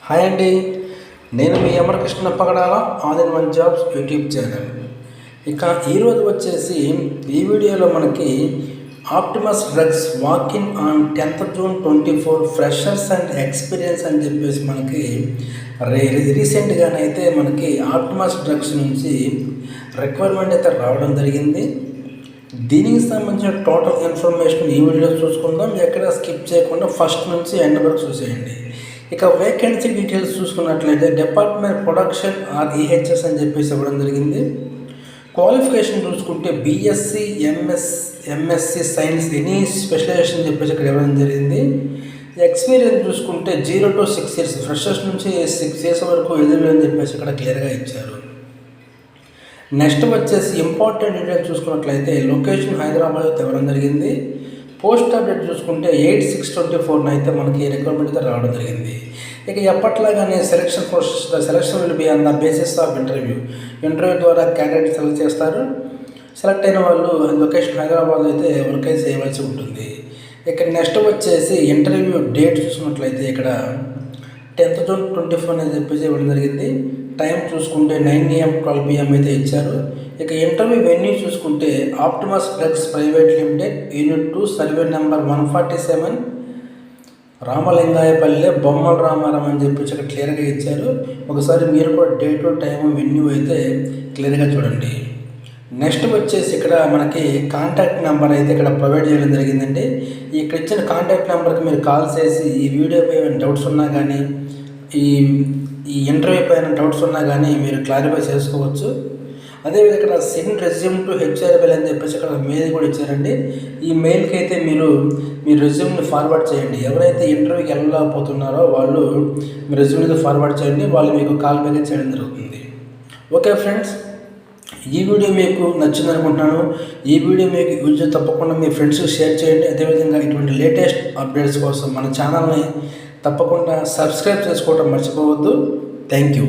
Hi అండి, నేను మీ Amarakrishna Pagadala all in one jobs YouTube channel. ఇక ఈరోజు వచ్చేసి ఈ వీడియోలో మనకి Optimus drugs walk in on 10th June 2024 freshers and experience అని చెప్పేసి మనకి రీసెంట్గానైతే మనకి ఆప్టిమస్ డ్రగ్స్ నుంచి రిక్వైర్మెంట్ అయితే రావడం జరిగింది. దీనికి సంబంధించిన టోటల్ ఇన్ఫర్మేషన్ ఈ వీడియోలో చూసుకుందాం. ఎక్కడ స్కిప్ చేయకుండా ఫస్ట్ నుంచి ఎండ్ వరకు చూసేయండి. ఇక వేకెన్సీ డీటెయిల్స్ చూసుకున్నట్లయితే డిపార్ట్మెంట్ ప్రొడక్షన్ ఆర్ ఈహెచ్ఎస్ అని చెప్పేసి ఇవ్వడం జరిగింది. క్వాలిఫికేషన్ చూసుకుంటే BSc MSc science any specialisation చెప్పేసి ఇక్కడ ఇవ్వడం జరిగింది. ఎక్స్పీరియన్స్ చూసుకుంటే 0 to 6 years ఫ్రెషర్స్ నుంచి 6 years వరకు ఎలిజిబుల్ అని చెప్పేసి ఇక్కడ క్లియర్గా ఇచ్చారు. నెక్స్ట్ వచ్చేసి ఇంపార్టెంట్ డీటెయిల్స్ చూసుకున్నట్లయితే లొకేషన్ హైదరాబాద్ అయితే ఇవ్వడం జరిగింది. పోస్ట్ అప్డేట్ చూసుకుంటే 8/6/24 అయితే మనకి రిక్వైర్మెంట్ అయితే రావడం జరిగింది. ఇక ఎప్పట్లాగానే selection will be on the basis of interview ద్వారా క్యాండిడేట్ సెలెక్ట్ చేస్తారు. సెలెక్ట్ అయిన వాళ్ళు లొకేషన్ హైదరాబాద్ అయితే వర్క్ అయితే చేయవలసి ఉంటుంది. ఇక నెక్స్ట్ వచ్చేసి ఇంటర్వ్యూ డేట్ చూసుకున్నట్లయితే ఇక్కడ 10th June 2024 అని చెప్పేసి ఇవ్వడం జరిగింది. టైం చూసుకుంటే 9 AM 12 PM అయితే ఇచ్చారు. ఇక ఇంటర్వ్యూ వెన్యూ చూసుకుంటే Optimus drugs private limited unit 2 survey number 147 రామలింగాయపల్లె బొమ్మల రామారాం అని చెప్పేసి ఇక్కడ క్లియర్గా ఇచ్చారు. ఒకసారి మీరు కూడా డేటు టైము వెన్యూ అయితే క్లియర్గా చూడండి. నెక్స్ట్ వచ్చేసి ఇక్కడ మనకి కాంటాక్ట్ నెంబర్ అయితే ఇక్కడ ప్రొవైడ్ చేయడం జరిగిందండి. ఇక్కడ ఇచ్చిన కాంటాక్ట్ నెంబర్కి మీరు కాల్ చేసి ఈ వీడియోపై ఏమైనా డౌట్స్ ఉన్నా కానీ ఈ ఇంటర్వ్యూ పైన డౌట్స్ ఉన్నా కానీ మీరు క్లారిఫై చేసుకోవచ్చు. అదేవిధంగా ఇక్కడ సెండ్ రెజ్యూమ్ టు హెచ్ఆర్ఎల్ అని చెప్పేసి ఇక్కడ మెయిల్ కూడా ఇచ్చారండి. ఈ మెయిల్కి అయితే మీరు మీ రెజ్యూమ్ని ఫార్వర్డ్ చేయండి. ఎవరైతే ఇంటర్వ్యూకి వెళ్ళలేకపోతున్నారో వాళ్ళు మీ రెజ్యూమ్ని ఫార్వర్డ్ చేయండి, వాళ్ళు మీకు కాల్ బ్యాక్ చేయడం జరుగుతుంది. ఓకే ఫ్రెండ్స్, ఈ వీడియో మీకు నచ్చింది అనుకుంటున్నాను. ఈ వీడియో మీకు యూజ్ తప్పకుండా మీ ఫ్రెండ్స్కి షేర్ చేయండి. అదేవిధంగా ఇటువంటి లేటెస్ట్ అప్డేట్స్ కోసం మన ఛానల్ని తప్పకుండా సబ్స్క్రైబ్ చేసుకోవడం మర్చిపోవద్దు. Thank you.